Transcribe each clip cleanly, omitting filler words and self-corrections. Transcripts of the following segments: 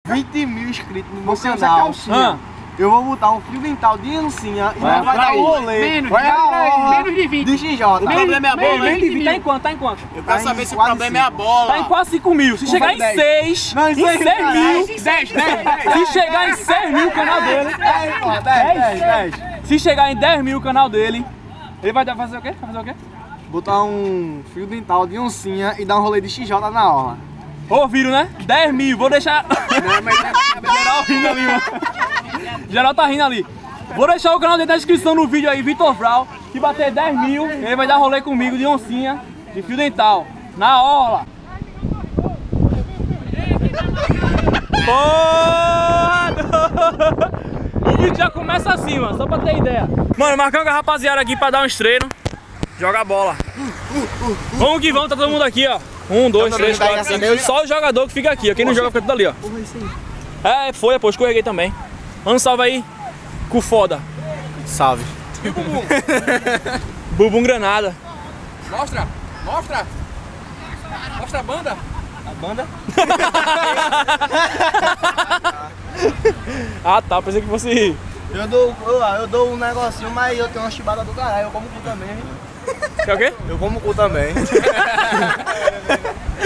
20 mil inscritos no meu canal. Eu vou botar um fio dental de oncinha e vai dar um rolê. Menos de 20. De XJ. O problema é a bola, menos de 20. hein? Tá em quanto? Tá em quanto? Eu quero saber se o problema é a bola. Tá em quase 5 mil. Se chegar em 6, em 6 mil. 10. Se chegar em 6 mil o canal dele. 10. Se chegar em 10 mil o canal dele, ele vai fazer o quê? Vai fazer o quê? Botar um fio dental de oncinha e dar um rolê de XJ na orla. Ouviram, né? 10 mil. Vou deixar. Geral rindo ali, mano. Geral tá rindo ali. Vou deixar o canal dele na descrição no vídeo aí, Vitor Vral. Que bater 10 mil, ele vai dar rolê comigo de oncinha, de fio dental, na orla. Porra! O vídeo já começa assim, mano, só pra ter ideia. Mano, marcando com a rapaziada aqui pra dar um treino. Joga bola. Vamos que vamos, tá todo mundo aqui, ó. 1, 2, 3, 4, 5. Só o jogador que fica aqui, ó. Quem não joga fica tudo ali, ó. É, foi, pô, escorreguei também. Manda um salve aí, cu foda. Salve. E o Bumbum? Bumbum Granada. Mostra a banda. A banda? Ah tá, pensei que fosse... Eu dou um negocinho, mas eu tenho uma chibada do caralho, eu como cu também. Quer o quê? Eu como cu também.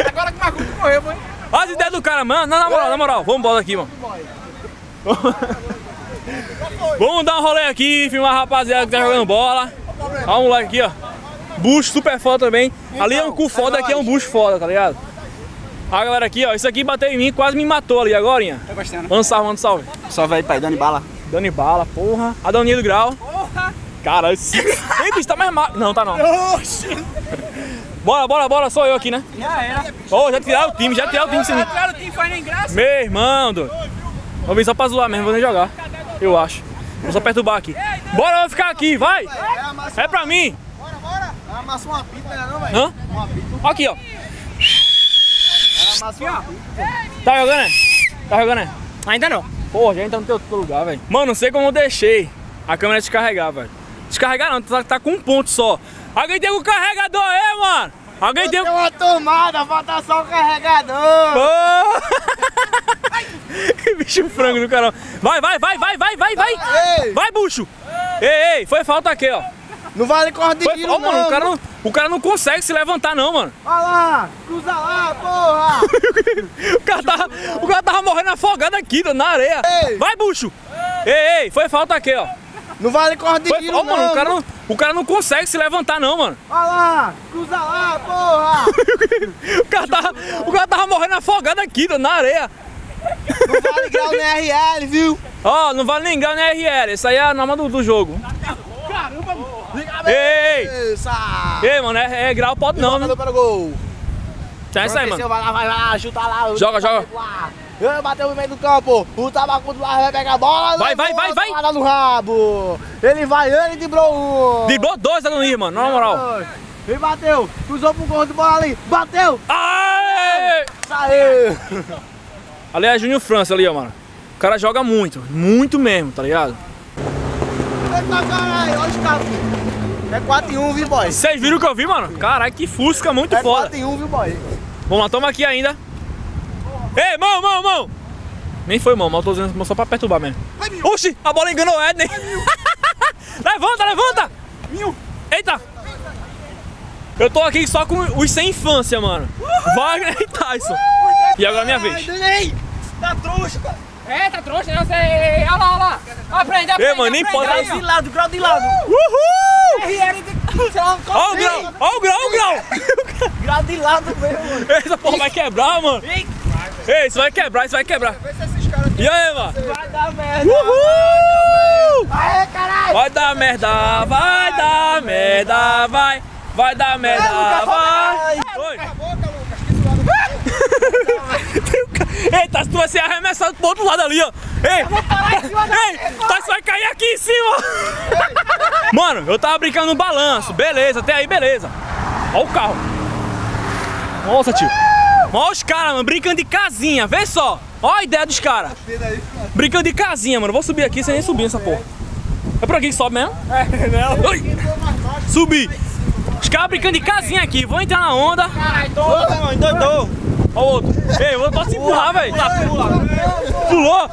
Agora que o Marcos correu, foi. Olha as ideias do cara, mano. Não, na moral, vamos embora aqui, mano. Vamos dar um rolê aqui, filmar a rapaziada que tá jogando bola. Olha o moleque aqui, ó. Bucho super foda também. Ali é um cu foda, aqui é um bucho foda, tá ligado? A galera aqui, ó. Isso aqui bateu em mim, quase me matou ali agora, hein? Tá gostando? Manda salve, Salve aí, pai, Dani Bala. Dani Bala, porra. A Daninha do Grau. Porra! Cara, esse... Ei, bicho, tá mais mal. Não, tá não. Bora, sou eu aqui, né? Já era. Ô, já tiraram o time sem mim. Tiraram o time, faz nem graça. Meu irmão, doido. Vou vir só pra zoar mesmo, vou nem jogar. Eu acho. Vou só perturbar aqui. Bora, eu vou ficar aqui, vai! É pra mim! Bora! Amassa uma pita, não, velho? Hã? Uma pita. Aqui, ó. Amassa uma pita. Tá jogando, né? Tá jogando, né? Ainda não. Pô, já entra no teu lugar, velho. Mano, não sei como eu deixei a câmera descarregar, velho. Descarregar não, tá com um ponto só. Alguém tem um carregador aí, mano? Alguém tem uma tomada, falta só o carregador. Que bicho frango do caramba. Vai. Ei. Vai, bucho. Ei, foi falta aqui, ó. Não vale corda de tiro, Mano, o cara não consegue se levantar não, mano. Olha lá, cruza lá, porra. o cara tava morrendo afogado aqui, na areia. Ei. Vai, bucho. Ei, foi falta aqui, ó. Não vale corda de tiro, não. Mano, o cara não consegue se levantar não, mano. Olha lá, cruza lá, porra. o cara tava morrendo afogado aqui, na areia. Não vale grau nem RL, viu? Ó, não vale nem grau nem RL. Isso aí é a norma do jogo. Caramba, Ei, mano, é grau, pode não, né? Para o gol. É isso aí, mano. Vai lá, chuta lá. Joga. Bateu no meio do campo, o tabaco do lá vai pegar a bola. Vai. Lá no rabo. Ele driblou um. Driblou 2 ali, mano, na moral. Ele bateu, cruzou pro gol de bola ali, bateu. Aê! Saiu. Ali é Júnior França ali, ó, mano. O cara joga muito mesmo, tá ligado? Eita, caralho, olha os caras. É 4-1, viu, boy? Vocês viram o que eu vi, mano? Caralho, que fusca muito foda. É 4-1, viu, boy? Vamos lá, toma aqui ainda. Ei, mão! Nem foi mão, mas eu tô dizendo só pra perturbar mesmo. Oxi, a bola enganou o Edney. Levanta! Eita! Eu tô aqui só com os sem infância, mano. Wagner e Tyson. E agora é minha vez. Tá trouxa. Tá trouxa, eu sei. Olha lá. Aprende. Ei, mano, nem pode. Grau de lado. Uhul! RL de... Ó o grau! Grau de lado mesmo, mano. Essa porra vai quebrar, mano. Ei, isso vai quebrar. E aí, mano? Vai dar merda. Uhul! Aê, caralho. Vai dar merda, vai. Oi. Eita, tu vai ser arremessado pro outro lado ali, ó. Ei, Tyson vai cair aqui em cima. Mano, eu tava brincando no balanço. Beleza, até aí, beleza. Ó o carro. Nossa, tio. Ó os caras, mano, brincando de casinha. Vê só. Ó a ideia dos caras. Brincando de casinha, mano. Vou subir aqui sem nem subir nessa porra. É por aqui que sobe mesmo? Não. Oi. Subi. Os caras brincando de casinha aqui. Vou entrar na onda. Caralho, tô. Ó o outro. Ei, eu posso empurrar, velho. Pula. Pulou!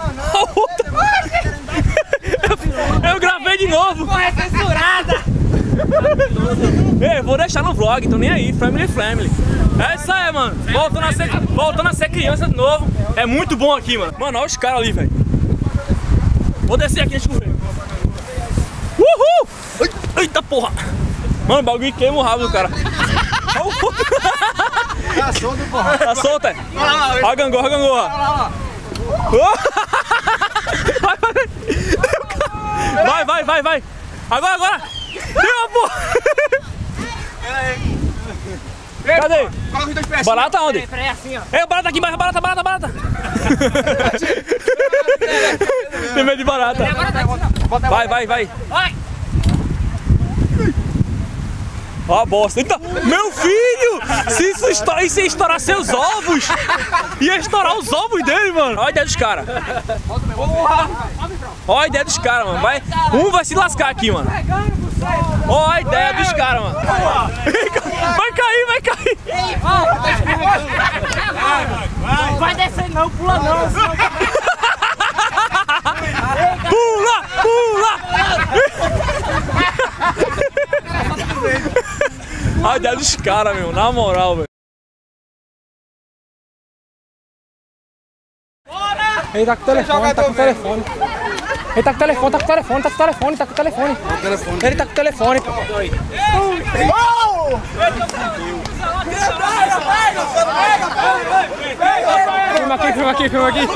Eu gravei de novo! Porra, censurada! Ei, vou deixar no vlog, tô nem aí, family. É isso aí, mano. Voltando a ser criança de novo. É muito bom aqui, mano. Mano, olha os caras ali, velho. Vou descer aqui, deixa eu ver. Uhul! Eita porra! Mano, o bagulho queima o rabo do cara. Tá solto, porra. Tá solta? Olha a gangorra. Vai. Agora. Deu, porra. Cadê? Barata onde? Peraí, assim, ó. É, barata aqui embaixo, barata. Tem medo de barata. Vai. Ó a bosta. Eita, meu filho! Se isso estourar seus ovos, ia estourar os ovos dele, mano. Olha a ideia dos caras. Olha a ideia dos caras, mano. Um vai se lascar aqui, mano. Olha a ideia dos caras, mano. Vai cair. Vai descer não, pula não. Pula! A ideia dos caras, meu, na moral, velho. Ele tá com o telefone. Ele tá com o telefone. Ele tá com o telefone, pô. Filma aqui. Filma ele.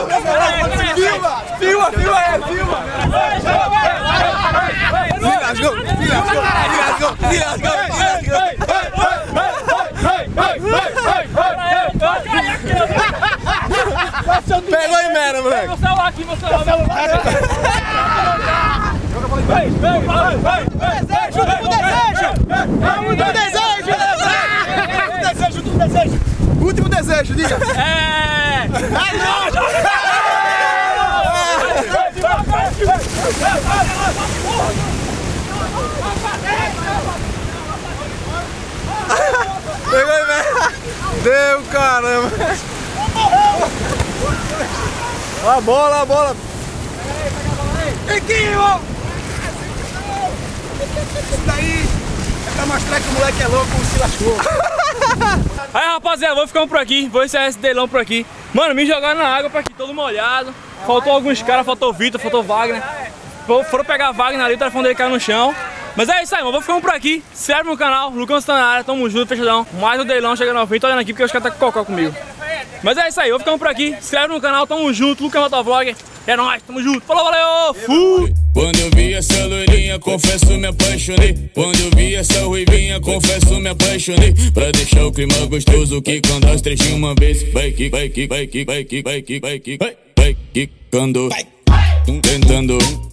Pegou em mera, moleque. Meu celular aqui, meu celular. Último desejo, diga. Pegou em mera. Deu, caramba. A bola. Aqui, ó. Isso daí é pra mostrar que o moleque é louco, se lascou. Aí, rapaziada, vou ficando por aqui. Vou encerrar esse delão por aqui. Mano, me jogaram na água por aqui, todo molhado. Faltou alguns caras, faltou o Vitor, faltou o Wagner. Foram pegar a Wagner ali, o telefone dele caiu no chão. Mas é isso aí, mano. Vou ficando por aqui. Se inscreve no canal, Lucão está na área, tamo junto, fechadão. Mais um delão chegando ao fim. Tô olhando aqui porque os caras tá com cocó comigo. Mas é isso aí, vou ficando por aqui. Se inscreve no canal, tamo junto. Lucas Motovlog. É nóis, tamo junto. Falou, valeu, fui! Quando eu vi essa loirinha, confesso me apaixonei. Quando eu vi essa ruivinha, confesso me apaixonei. Pra deixar o clima gostoso, que quando as três de uma vez. Vai quicando. Tentando.